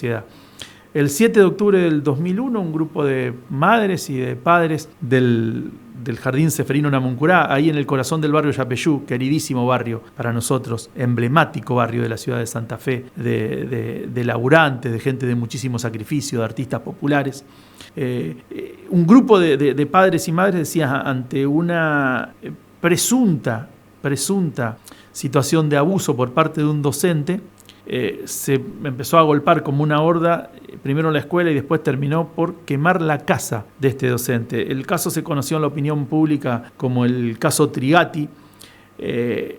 sociedad. El 7 de octubre del 2001, un grupo de madres y de padres del Jardín Ceferino Namuncurá, ahí en el corazón del barrio Yapeyú, queridísimo barrio para nosotros, emblemático barrio de la ciudad de Santa Fe, de laburantes, de gente de muchísimo sacrificio, de artistas populares. Un grupo de padres y madres decía, ante una presunta situación de abuso por parte de un docente, se empezó a golpear como una horda, primero en la escuela y después terminó por quemar la casa de este docente. El caso se conoció en la opinión pública como el caso Trigatti.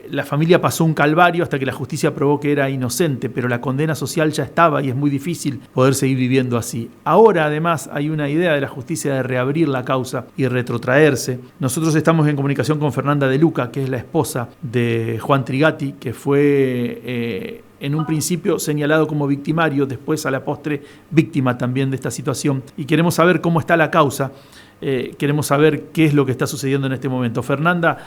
La familia pasó un calvario hasta que la justicia probó que era inocente, pero la condena social ya estaba y es muy difícil poder seguir viviendo así. Ahora, además, hay una idea de la justicia de reabrir la causa y retrotraerse. Nosotros estamos en comunicación con Fernanda De Luca, que es la esposa de Juan Trigatti, que fue en un principio señalado como victimario, después a la postre víctima también de esta situación. Y queremos saber cómo está la causa. Queremos saber qué es lo que está sucediendo en este momento. Fernanda,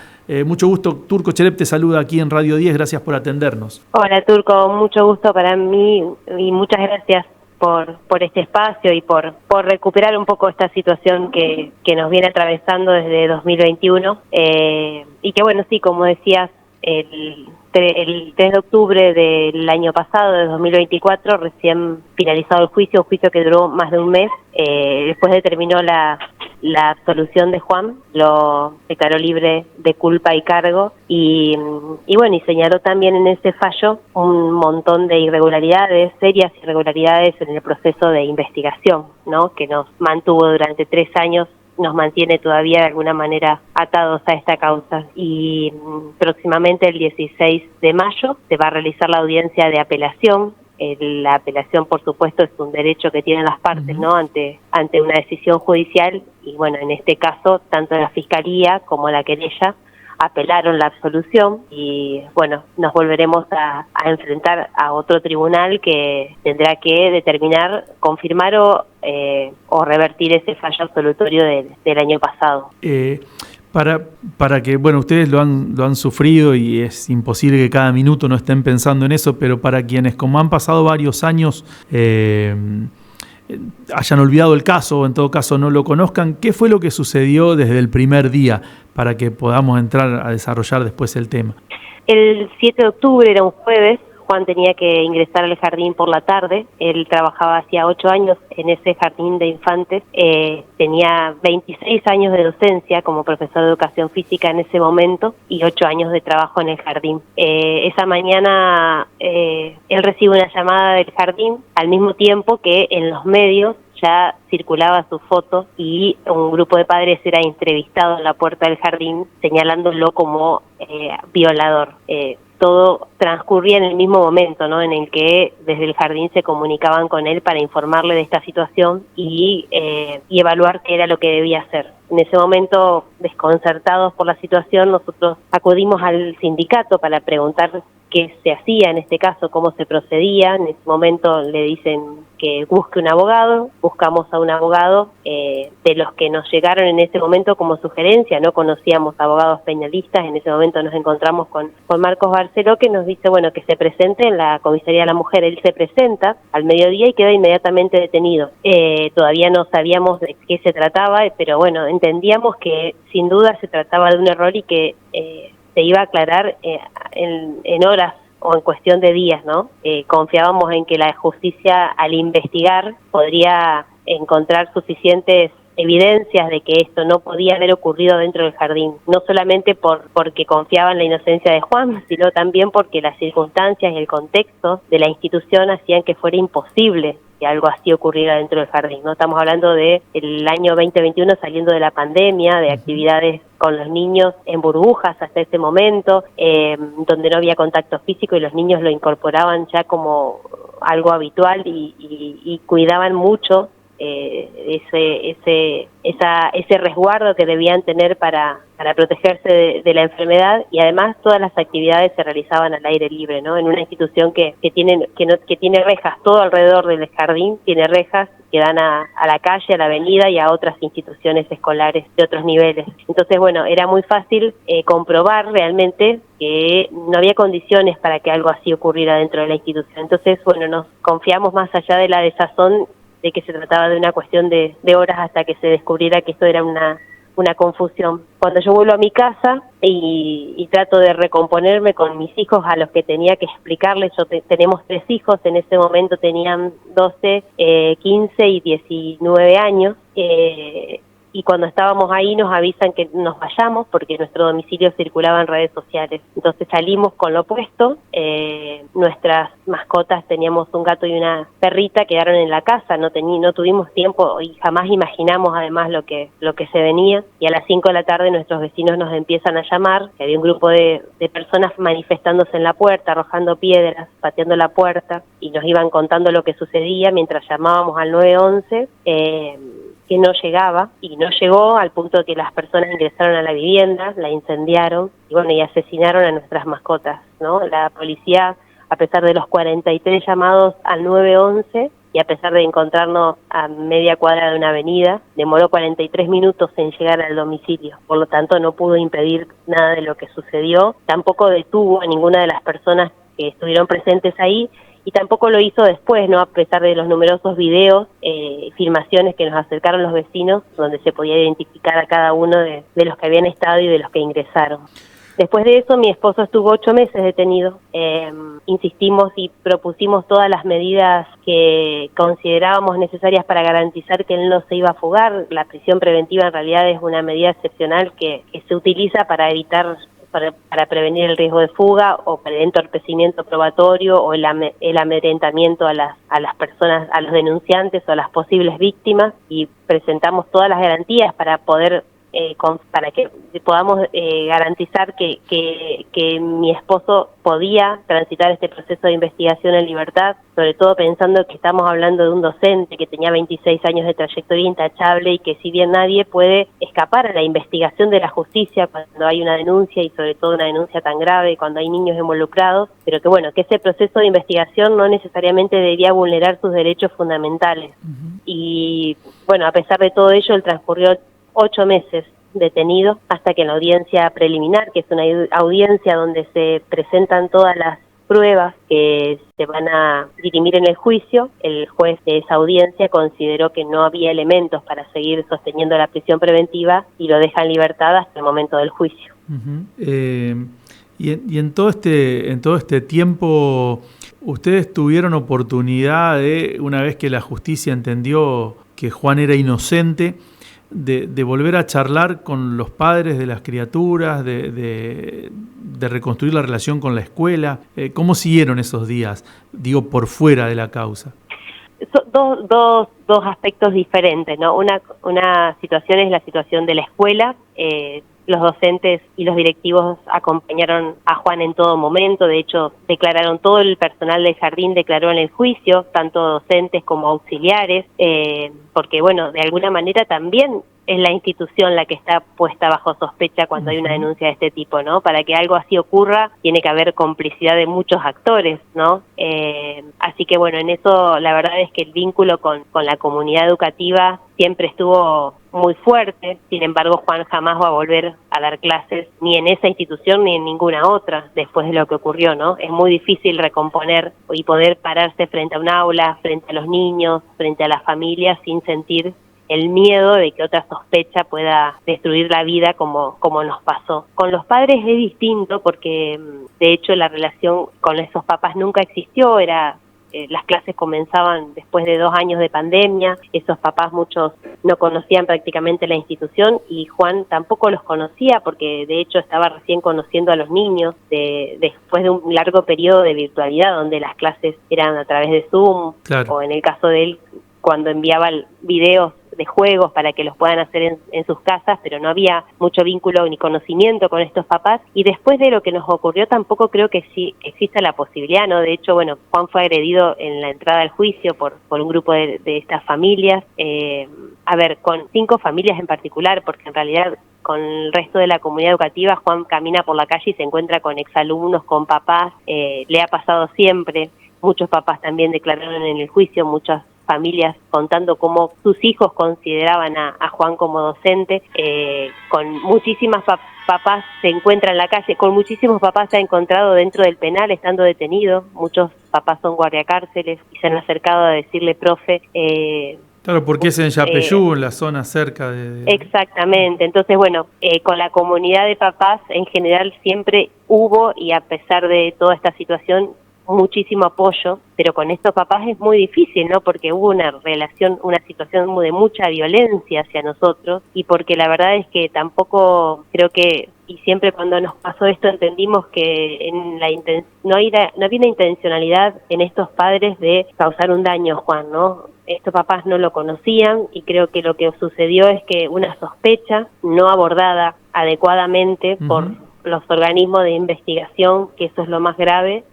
mucho gusto. Turco Cherep te saluda aquí en Radio 10. Gracias por atendernos. Hola, Turco. Mucho gusto para mí y muchas gracias por este espacio y por recuperar un poco esta situación que nos viene atravesando desde 2021. Y que, bueno, sí, como decías, el 3 de octubre del año pasado, de 2024, recién finalizado el juicio, un juicio que duró más de un mes. Después determinó la absolución de Juan, lo declaró libre de culpa y cargo y bueno, y señaló también en ese fallo un montón de irregularidades, serias irregularidades en el proceso de investigación, ¿no? Que nos mantuvo durante 3 años, nos mantiene todavía de alguna manera atados a esta causa. Y próximamente, el 16 de mayo, se va a realizar la audiencia de apelación. La apelación, por supuesto, es un derecho que tienen las partes, ¿no? Ante una decisión judicial. Y bueno, en este caso, tanto la Fiscalía como la querella apelaron la absolución y bueno, nos volveremos a enfrentar a otro tribunal que tendrá que determinar, confirmar o revertir ese fallo absolutorio del año pasado. Para que, bueno, ustedes lo han sufrido y es imposible que cada minuto no estén pensando en eso, pero para quienes, como han pasado varios años, hayan olvidado el caso o en todo caso no lo conozcan, ¿qué fue lo que sucedió desde el primer día para que podamos entrar a desarrollar después el tema? El 7 de octubre era un jueves. Juan tenía que ingresar al jardín por la tarde. Él trabajaba hacía 8 años en ese jardín de infantes. Tenía 26 años de docencia como profesor de educación física en ese momento y 8 años de trabajo en el jardín. Esa mañana él recibe una llamada del jardín al mismo tiempo que en los medios ya circulaba su foto y un grupo de padres era entrevistado en la puerta del jardín señalándolo como violador. Todo transcurría en el mismo momento, ¿no? En el que desde el jardín se comunicaban con él para informarle de esta situación y evaluar qué era lo que debía hacer. En ese momento, desconcertados por la situación, nosotros acudimos al sindicato para preguntar qué se hacía en este caso, cómo se procedía. En ese momento le dicen que busque un abogado, buscamos a un abogado de los que nos llegaron en ese momento como sugerencia, no conocíamos abogados penalistas, en ese momento nos encontramos con Marcos Barceló, que nos dice, bueno, que se presente en la comisaría de la mujer. Él se presenta al mediodía y queda inmediatamente detenido. Todavía no sabíamos de qué se trataba, pero bueno, entendíamos que sin duda se trataba de un error y que se iba a aclarar en horas o en cuestión de días, ¿no? Confiábamos en que la justicia, al investigar, podría encontrar suficientes evidencias de que esto no podía haber ocurrido dentro del jardín, no solamente porque confiaba en la inocencia de Juan, sino también porque las circunstancias y el contexto de la institución hacían que fuera imposible que algo así ocurriera dentro del jardín, ¿no? Estamos hablando de el año 2021, saliendo de la pandemia, de actividades con los niños en burbujas hasta ese momento, donde no había contacto físico y los niños lo incorporaban ya como algo habitual y cuidaban mucho ese resguardo que debían tener para protegerse de la enfermedad, y además todas las actividades se realizaban al aire libre, ¿no? En una institución que tiene rejas, todo alrededor del jardín tiene rejas que dan a la calle, a la avenida y a otras instituciones escolares de otros niveles. Entonces, bueno, era muy fácil comprobar realmente que no había condiciones para que algo así ocurriera dentro de la institución. Entonces, bueno, nos confiamos más allá de la desazón de que se trataba de una cuestión de horas hasta que se descubriera que esto era una confusión. Cuando yo vuelvo a mi casa y trato de recomponerme con mis hijos a los que tenía que explicarles, tenemos 3 hijos, en ese momento tenían 12, 15 y 19 años, y cuando estábamos ahí nos avisan que nos vayamos porque nuestro domicilio circulaba en redes sociales. Entonces salimos con lo opuesto, nuestras mascotas, teníamos un gato y una perrita, quedaron en la casa, no tuvimos tiempo y jamás imaginamos además lo que se venía, y a las 5 de la tarde nuestros vecinos nos empiezan a llamar, que había un grupo de personas manifestándose en la puerta, arrojando piedras, pateando la puerta, y nos iban contando lo que sucedía mientras llamábamos al 911, que no llegaba, y no llegó al punto de que las personas ingresaron a la vivienda, la incendiaron y bueno, y asesinaron a nuestras mascotas, ¿no? La policía, a pesar de los 43 llamados al 911 y a pesar de encontrarnos a media cuadra de una avenida, demoró 43 minutos en llegar al domicilio. Por lo tanto, no pudo impedir nada de lo que sucedió, tampoco detuvo a ninguna de las personas que estuvieron presentes ahí, y tampoco lo hizo después, ¿no? A pesar de los numerosos videos, filmaciones que nos acercaron los vecinos, donde se podía identificar a cada uno de los que habían estado y de los que ingresaron. Después de eso, mi esposo estuvo 8 meses detenido. Insistimos y propusimos todas las medidas que considerábamos necesarias para garantizar que él no se iba a fugar. La prisión preventiva en realidad es una medida excepcional que se utiliza para evitar, para prevenir el riesgo de fuga o para el entorpecimiento probatorio o el amedrentamiento a las personas, a los denunciantes o a las posibles víctimas, y presentamos todas las garantías para poder para que podamos garantizar que mi esposo podía transitar este proceso de investigación en libertad, sobre todo pensando que estamos hablando de un docente que tenía 26 años de trayectoria intachable y que si bien nadie puede escapar a la investigación de la justicia cuando hay una denuncia, y sobre todo una denuncia tan grave, cuando hay niños involucrados, pero que bueno, que ese proceso de investigación no necesariamente debería vulnerar sus derechos fundamentales. Y bueno, a pesar de todo ello, él transcurrió 8 meses detenido hasta que en la audiencia preliminar, que es una audiencia donde se presentan todas las pruebas que se van a dirimir en el juicio, el juez de esa audiencia consideró que no había elementos para seguir sosteniendo la prisión preventiva y lo deja en libertad hasta el momento del juicio. Y en todo este tiempo, ¿ustedes tuvieron oportunidad de, una vez que la justicia entendió que Juan era inocente, de volver a charlar con los padres de las criaturas, de reconstruir la relación con la escuela? ¿Cómo siguieron esos días, digo, por fuera de la causa? Dos aspectos diferentes, ¿no? Una situación es la situación de la escuela. Los docentes y los directivos acompañaron a Juan en todo momento. De hecho, declararon, todo el personal del jardín declaró en el juicio, tanto docentes como auxiliares, porque bueno, de alguna manera también es la institución la que está puesta bajo sospecha cuando hay una denuncia de este tipo, ¿no? Para que algo así ocurra, tiene que haber complicidad de muchos actores, ¿no? Así que bueno, en eso la verdad es que el vínculo con la comunidad educativa siempre estuvo muy fuerte. Sin embargo, Juan jamás va a volver a dar clases ni en esa institución ni en ninguna otra después de lo que ocurrió, ¿no? Es muy difícil recomponer y poder pararse frente a un aula, frente a los niños, frente a las familias, sin sentir el miedo de que otra sospecha pueda destruir la vida como nos pasó. Con los padres es distinto porque de hecho la relación con esos papás nunca existió, las clases comenzaban después de 2 años de pandemia, esos papás muchos no conocían prácticamente la institución y Juan tampoco los conocía porque de hecho estaba recién conociendo a los niños después de un largo periodo de virtualidad donde las clases eran a través de Zoom, claro, o en el caso de él cuando enviaba videos de juegos para que los puedan hacer en sus casas, pero no había mucho vínculo ni conocimiento con estos papás, y después de lo que nos ocurrió tampoco creo que sí exista la posibilidad, ¿no? De hecho, bueno, Juan fue agredido en la entrada al juicio por un grupo de estas familias, con 5 familias en particular, porque en realidad con el resto de la comunidad educativa Juan camina por la calle y se encuentra con exalumnos, con papás, le ha pasado siempre. Muchos papás también declararon en el juicio, muchas familias contando cómo sus hijos consideraban a Juan como docente, con muchísimas papás se encuentran en la calle, con muchísimos papás se ha encontrado dentro del penal estando detenido, muchos papás son guardiacárceles y se han acercado a decirle, profe, claro, porque es en Yapeyú, en la zona cerca de... Exactamente, entonces bueno, con la comunidad de papás en general siempre hubo, y a pesar de toda esta situación, muchísimo apoyo, pero con estos papás es muy difícil, ¿no? Porque hubo una situación de mucha violencia hacia nosotros, y porque la verdad es que tampoco creo que, y siempre cuando nos pasó esto entendimos que no había una intencionalidad en estos padres de causar un daño a Juan, ¿no? Estos papás no lo conocían y creo que lo que sucedió es que una sospecha no abordada adecuadamente por los organismos de investigación, que eso es lo más grave,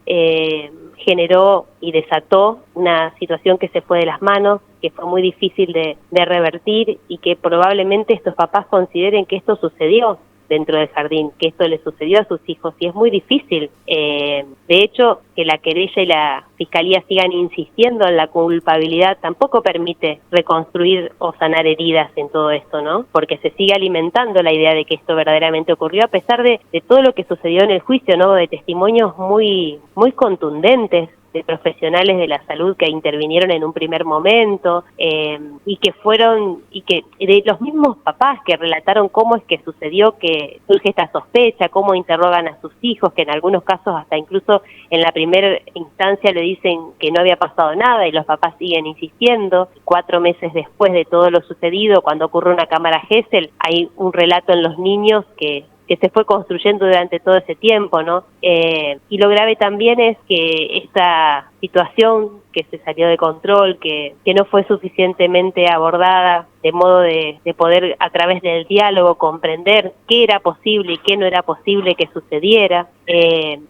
generó y desató una situación que se fue de las manos, que fue muy difícil de revertir y que probablemente estos papás consideren que esto sucedió dentro del jardín, que esto le sucedió a sus hijos, y es muy difícil. De hecho, que la querella y la fiscalía sigan insistiendo en la culpabilidad tampoco permite reconstruir o sanar heridas en todo esto, ¿no? Porque se sigue alimentando la idea de que esto verdaderamente ocurrió, a pesar de todo lo que sucedió en el juicio, ¿no? De testimonios muy contundentes de profesionales de la salud que intervinieron en un primer momento, y que de los mismos papás que relataron cómo es que sucedió, que surge esta sospecha, cómo interrogan a sus hijos, que en algunos casos hasta incluso en la primera instancia le dicen que no había pasado nada y los papás siguen insistiendo. 4 meses después de todo lo sucedido, cuando ocurre una cámara Gesell, hay un relato en los niños que se fue construyendo durante todo ese tiempo, ¿no? Y lo grave también es que esta situación que se salió de control, que no fue suficientemente abordada, de modo de poder a través del diálogo comprender qué era posible y qué no era posible que sucediera,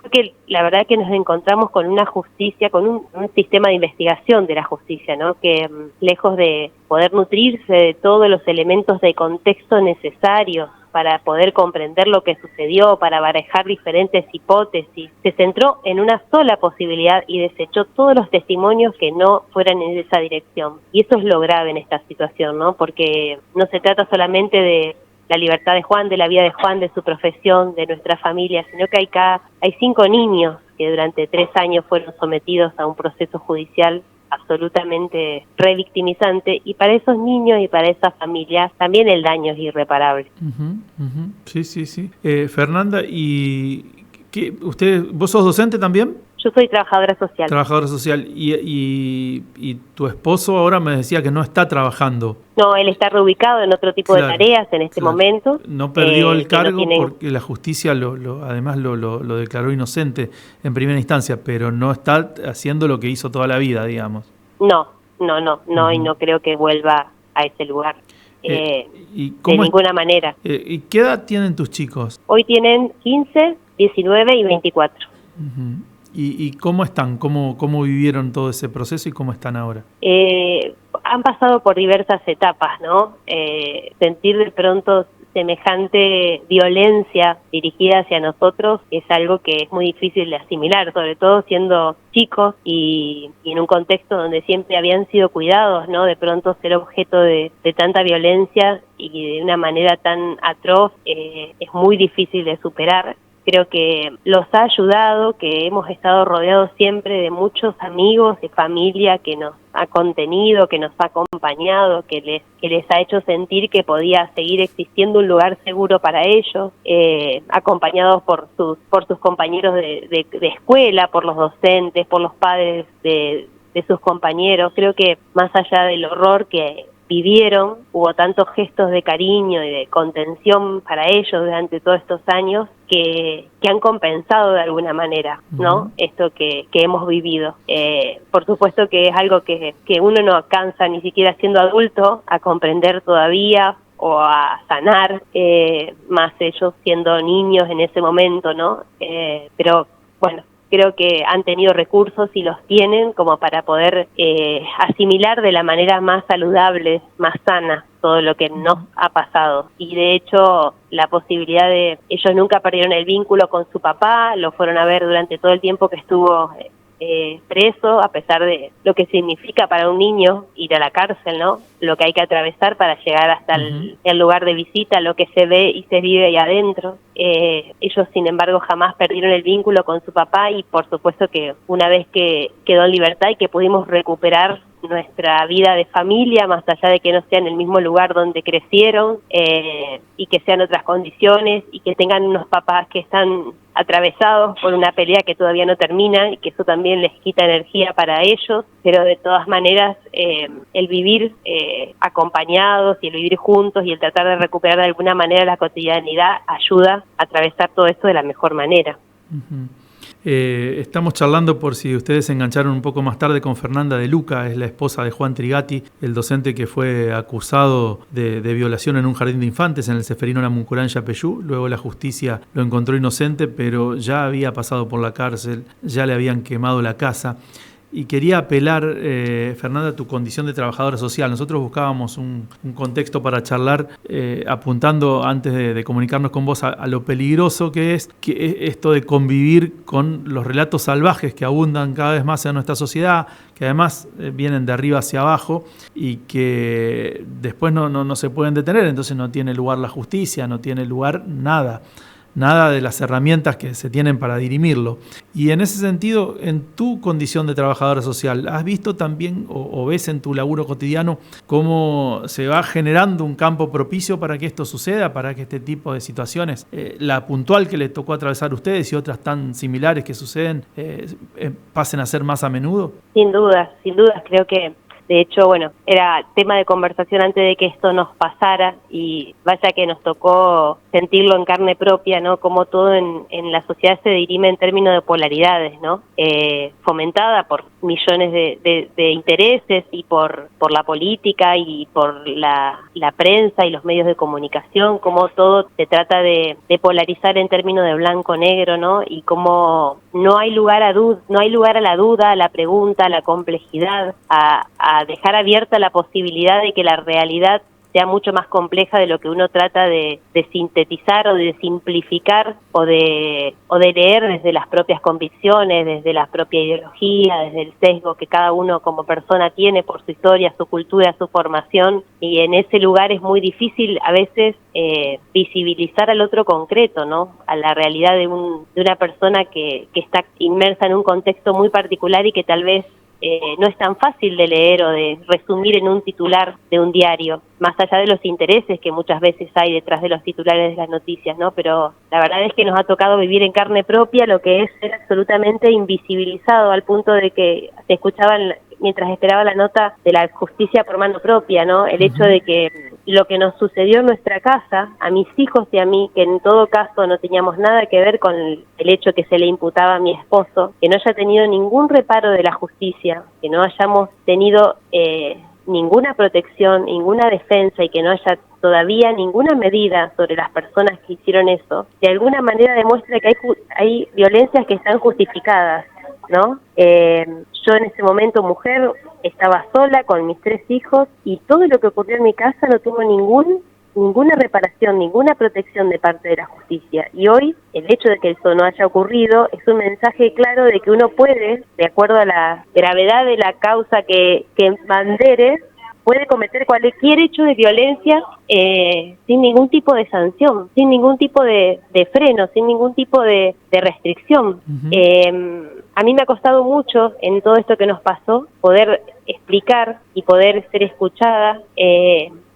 porque la verdad que nos encontramos con una justicia, con un sistema de investigación de la justicia, ¿no? Que lejos de poder nutrirse de todos los elementos de contexto necesarios para poder comprender lo que sucedió, para barajar diferentes hipótesis, se centró en una sola posibilidad y desechó todos los testimonios que no fueran en esa dirección. Y eso es lo grave en esta situación, ¿no? Porque no se trata solamente de la libertad de Juan, de la vida de Juan, de su profesión, de nuestra familia, sino que hay 5 niños que durante 3 años fueron sometidos a un proceso judicial absolutamente revictimizante, y para esos niños y para esas familias también el daño es irreparable. Sí. Fernanda, ¿y vos sos docente también? Yo soy trabajadora social. Trabajadora social. ¿Y tu esposo ahora me decía que no está trabajando? No, él está reubicado en otro tipo de tareas en este momento. No perdió el cargo porque la justicia además lo declaró inocente en primera instancia, pero no está haciendo lo que hizo toda la vida, digamos. No, y no creo que vuelva a ese lugar. De ninguna manera. ¿Y qué edad tienen tus chicos? Hoy tienen 15, 19 y 24. ¿Y cómo están? ¿Cómo vivieron todo ese proceso y cómo están ahora? Han pasado por diversas etapas, ¿no? Sentir de pronto semejante violencia dirigida hacia nosotros es algo que es muy difícil de asimilar, sobre todo siendo chicos y en un contexto donde siempre habían sido cuidados, ¿no? De pronto ser objeto de tanta violencia y de una manera tan atroz es muy difícil de superar. Creo que los ha ayudado, que hemos estado rodeados siempre de muchos amigos y familia que nos ha contenido, que nos ha acompañado, que les ha hecho sentir que podía seguir existiendo un lugar seguro para ellos, acompañados por sus compañeros de escuela, por los docentes, por los padres de sus compañeros. Creo que más allá del horror que vivieron, hubo tantos gestos de cariño y de contención para ellos durante todos estos años que han compensado de alguna manera, ¿no? Esto que hemos vivido. Por supuesto que es algo que uno no alcanza ni siquiera siendo adulto a comprender todavía o a sanar, más ellos siendo niños en ese momento, ¿no? Pero bueno, creo que han tenido recursos y los tienen como para poder asimilar de la manera más saludable, más sana, todo lo que nos ha pasado. Y de hecho, la posibilidad ellos nunca perdieron el vínculo con su papá, lo fueron a ver durante todo el tiempo que estuvo preso, a pesar de lo que significa para un niño ir a la cárcel, ¿no? Lo que hay que atravesar para llegar hasta el lugar de visita, lo que se ve y se vive ahí adentro. Ellos, sin embargo, jamás perdieron el vínculo con su papá y por supuesto que una vez que quedó en libertad y que pudimos recuperar nuestra vida de familia, más allá de que no sea en el mismo lugar donde crecieron, y que sean otras condiciones y que tengan unos papás que están atravesados por una pelea que todavía no termina y que eso también les quita energía para ellos, pero de todas maneras el vivir acompañados y el vivir juntos y el tratar de recuperar de alguna manera la cotidianidad ayuda a atravesar todo esto de la mejor manera. Uh-huh. Estamos charlando, por si ustedes se engancharon un poco más tarde, con Fernanda de Luca, es la esposa de Juan Trigatti, el docente que fue acusado de violación en un jardín de infantes en el Ceferino Namuncurá, Yapeyú. Luego la justicia lo encontró inocente, pero ya había pasado por la cárcel, ya le habían quemado la casa. Y quería apelar, Fernanda, a tu condición de trabajadora social. Nosotros buscábamos un contexto para charlar, apuntando antes de comunicarnos con vos a lo peligroso que es esto de convivir con los relatos salvajes que abundan cada vez más en nuestra sociedad, que además vienen de arriba hacia abajo y que después no se pueden detener, entonces no tiene lugar la justicia, no tiene lugar nada de las herramientas que se tienen para dirimirlo. Y en ese sentido, en tu condición de trabajadora social, ¿has visto también o ves en tu laburo cotidiano cómo se va generando un campo propicio para que esto suceda, para que este tipo de situaciones, la puntual que le tocó atravesar a ustedes y otras tan similares que suceden, pasen a ser más a menudo? Sin dudas, creo que de hecho, bueno, era tema de conversación antes de que esto nos pasara y vaya que nos tocó sentirlo en carne propia, ¿no? Como todo en la sociedad se dirime en términos de polaridades, ¿no? Fomentada por millones de intereses y por la política y por la prensa y los medios de comunicación, como todo se trata de polarizar en términos de blanco-negro, ¿no? Y como no hay lugar a la duda, a la pregunta, a la complejidad, a dejar abierta la posibilidad de que la realidad sea mucho más compleja de lo que uno trata de sintetizar o de simplificar o de leer desde las propias convicciones, desde la propia ideología, desde el sesgo que cada uno como persona tiene por su historia, su cultura, su formación, y en ese lugar es muy difícil a veces visibilizar al otro concreto, ¿no? A la realidad de una persona que está inmersa en un contexto muy particular y que tal vez no es tan fácil de leer o de resumir en un titular de un diario, más allá de los intereses que muchas veces hay detrás de los titulares de las noticias, ¿no? Pero la verdad es que nos ha tocado vivir en carne propia lo que es ser absolutamente invisibilizado, al punto de que se escuchaban mientras esperaba la nota de la justicia por mano propia, ¿no? El hecho de que lo que nos sucedió en nuestra casa, a mis hijos y a mí, que en todo caso no teníamos nada que ver con el hecho que se le imputaba a mi esposo, que no haya tenido ningún reparo de la justicia, que no hayamos tenido ninguna protección, ninguna defensa y que no haya todavía ninguna medida sobre las personas que hicieron eso, de alguna manera demuestra que hay violencias que están justificadas, ¿no? Yo en ese momento, mujer, estaba sola con mis 3 hijos y todo lo que ocurrió en mi casa no tuvo ninguna reparación, ninguna protección de parte de la justicia. Y hoy, el hecho de que eso no haya ocurrido es un mensaje claro de que uno puede, de acuerdo a la gravedad de la causa que bandere, puede cometer cualquier hecho de violencia sin ningún tipo de sanción, sin ningún tipo de freno, sin ningún tipo de restricción. Uh-huh. A mí me ha costado mucho en todo esto que nos pasó poder explicar y poder ser escuchada,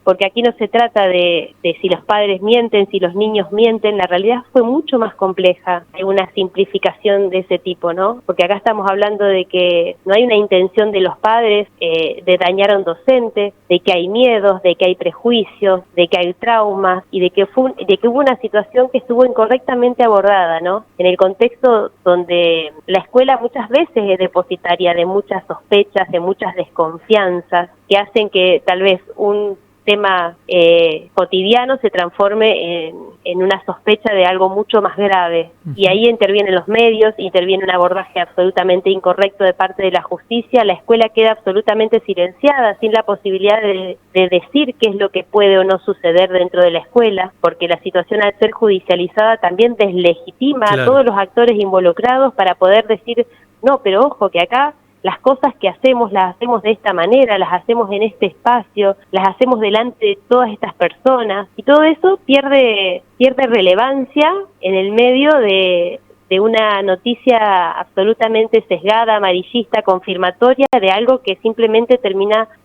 porque aquí no se trata de si los padres mienten, si los niños mienten. La realidad fue mucho más compleja que una simplificación de ese tipo, ¿no? Porque acá estamos hablando de que no hay una intención de los padres de dañar a un docente, de que hay miedos, de que hay prejuicios, de que hay traumas y de que hubo una situación que estuvo incorrectamente abordada, ¿no? En el contexto donde la escuela muchas veces es depositaria de muchas sospechas, de muchas desconfianzas que hacen que tal vez un tema cotidiano se transforme en una sospecha de algo mucho más grave. Uh-huh. Y ahí intervienen los medios, interviene un abordaje absolutamente incorrecto de parte de la justicia, la escuela queda absolutamente silenciada, sin la posibilidad de decir qué es lo que puede o no suceder dentro de la escuela, porque la situación al ser judicializada también deslegitima a todos los actores involucrados para poder decir no, pero ojo que acá las cosas que hacemos las hacemos de esta manera, las hacemos en este espacio, las hacemos delante de todas estas personas, y todo eso pierde relevancia en el medio de una noticia absolutamente sesgada, amarillista, confirmatoria de algo que simplemente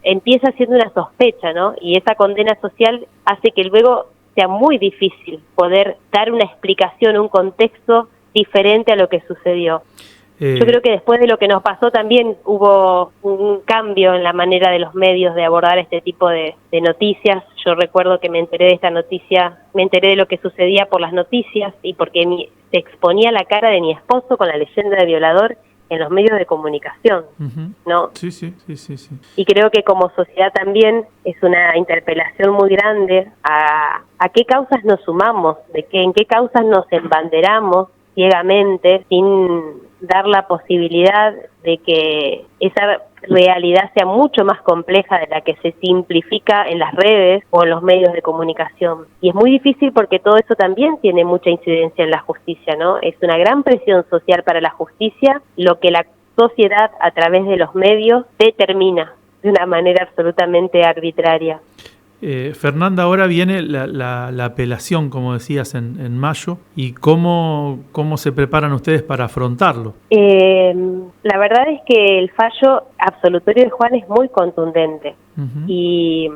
empieza siendo una sospecha, ¿no? Y esa condena social hace que luego sea muy difícil poder dar una explicación, un contexto diferente a lo que sucedió. Yo creo que después de lo que nos pasó también hubo un cambio en la manera de los medios de abordar este tipo de noticias. Yo recuerdo que me enteré de esta noticia, me enteré de lo que sucedía por las noticias y porque se exponía la cara de mi esposo con la leyenda de violador en los medios de comunicación, ¿no? Sí. Y creo que como sociedad también es una interpelación muy grande a qué causas nos sumamos, en qué causas nos embanderamos ciegamente, sin dar la posibilidad de que esa realidad sea mucho más compleja de la que se simplifica en las redes o en los medios de comunicación. Y es muy difícil porque todo eso también tiene mucha incidencia en la justicia, ¿no? Es una gran presión social para la justicia, lo que la sociedad a través de los medios determina de una manera absolutamente arbitraria. Fernanda, ahora viene la apelación, como decías, en mayo, y ¿cómo se preparan ustedes para afrontarlo? La verdad es que el fallo absolutorio de Juan es muy contundente y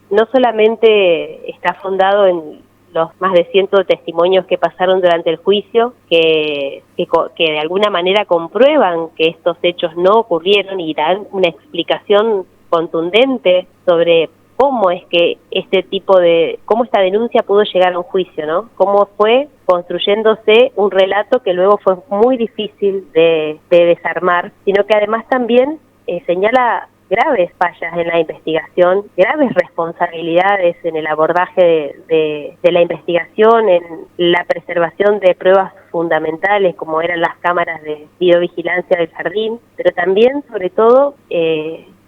no solamente está fundado en los más de 100 testimonios que pasaron durante el juicio, que de alguna manera comprueban que estos hechos no ocurrieron y dan una explicación contundente sobre cómo es que cómo esta denuncia pudo llegar a un juicio, ¿no? Cómo fue construyéndose un relato que luego fue muy difícil de desarmar, sino que además también señala graves fallas en la investigación, graves responsabilidades en el abordaje de la investigación, en la preservación de pruebas fundamentales como eran las cámaras de videovigilancia del jardín, pero también, sobre todo,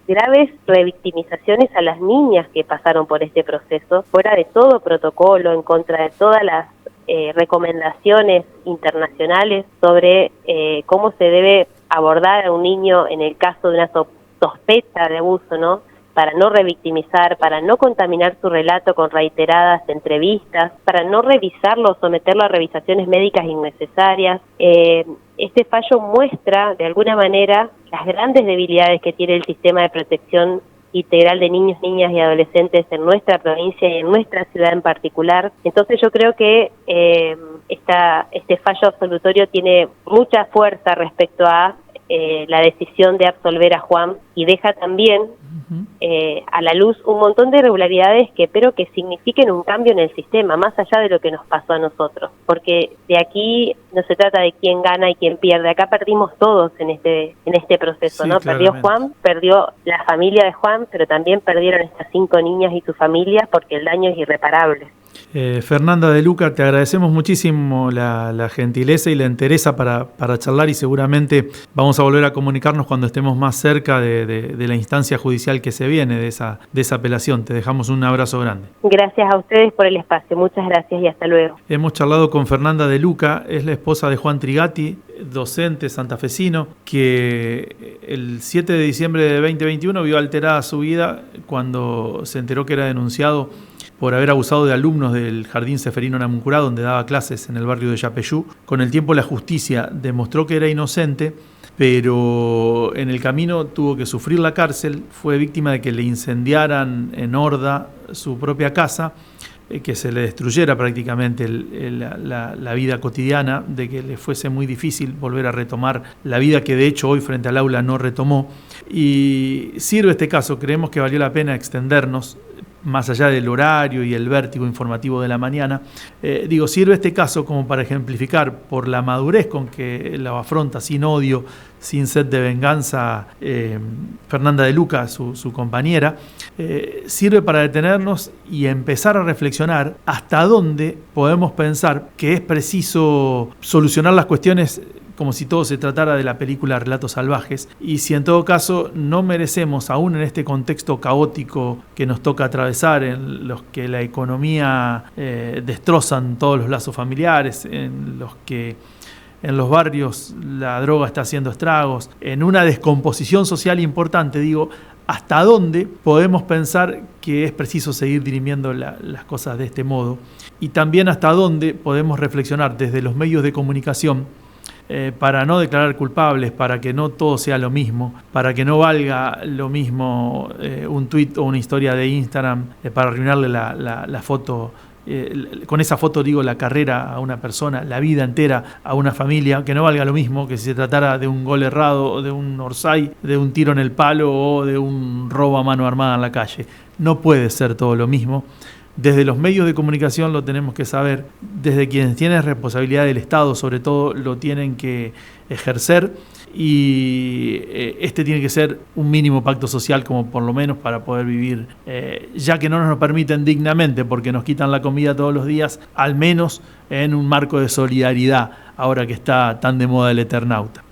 graves revictimizaciones a las niñas que pasaron por este proceso, fuera de todo protocolo, en contra de todas las recomendaciones internacionales sobre cómo se debe abordar a un niño en el caso de una sospecha de abuso, ¿no? Para no revictimizar, para no contaminar su relato con reiteradas entrevistas, para no revisarlo o someterlo a revisaciones médicas innecesarias. Este fallo muestra, de alguna manera, las grandes debilidades que tiene el sistema de protección integral de niños, niñas y adolescentes en nuestra provincia y en nuestra ciudad en particular. Entonces yo creo que este fallo absolutorio tiene mucha fuerza respecto a la decisión de absolver a Juan y deja también a la luz un montón de irregularidades que espero que signifiquen un cambio en el sistema, más allá de lo que nos pasó a nosotros, porque de aquí no se trata de quién gana y quién pierde, acá perdimos todos en este proceso, sí, ¿no? Claramente. Perdió Juan, perdió la familia de Juan, pero también perdieron estas 5 niñas y sus familias porque el daño es irreparable. Fernanda de Luca, te agradecemos muchísimo la gentileza y la entereza para charlar y seguramente vamos a volver a comunicarnos cuando estemos más cerca de la instancia judicial que se viene de esa apelación. Te dejamos un abrazo grande. Gracias a ustedes por el espacio, muchas gracias y hasta luego. Hemos charlado con Fernanda de Luca, es la esposa de Juan Trigatti, docente santafesino, que el 7 de diciembre de 2021 vio alterada su vida cuando se enteró que era denunciado por haber abusado de alumnos del Jardín Ceferino Namuncurá, donde daba clases en el barrio de Yapeyú. Con el tiempo la justicia demostró que era inocente, pero en el camino tuvo que sufrir la cárcel, fue víctima de que le incendiaran en horda su propia casa, que se le destruyera prácticamente la vida cotidiana, de que le fuese muy difícil volver a retomar la vida que de hecho hoy frente al aula no retomó. Y sirve este caso, creemos que valió la pena extendernos, más allá del horario y el vértigo informativo de la mañana, sirve este caso como para ejemplificar por la madurez con que lo afronta, sin odio, sin sed de venganza, Fernanda de Luca, su compañera, sirve para detenernos y empezar a reflexionar hasta dónde podemos pensar que es preciso solucionar las cuestiones como si todo se tratara de la película Relatos Salvajes, y si en todo caso no merecemos, aún en este contexto caótico que nos toca atravesar, en los que la economía destrozan todos los lazos familiares, en los que en los barrios la droga está haciendo estragos, en una descomposición social importante, digo, ¿hasta dónde podemos pensar que es preciso seguir dirimiendo las cosas de este modo? Y también hasta dónde podemos reflexionar desde los medios de comunicación para no declarar culpables, para que no todo sea lo mismo, para que no valga lo mismo un tuit o una historia de Instagram para arruinarle la foto. Con esa foto digo la carrera a una persona, la vida entera a una familia, que no valga lo mismo que si se tratara de un gol errado, o de un offside, de un tiro en el palo o de un robo a mano armada en la calle. No puede ser todo lo mismo. Desde los medios de comunicación lo tenemos que saber, desde quienes tienen responsabilidad del Estado sobre todo lo tienen que ejercer, y este tiene que ser un mínimo pacto social como por lo menos para poder vivir, ya que no nos lo permiten dignamente porque nos quitan la comida todos los días, al menos en un marco de solidaridad ahora que está tan de moda el Eternauta.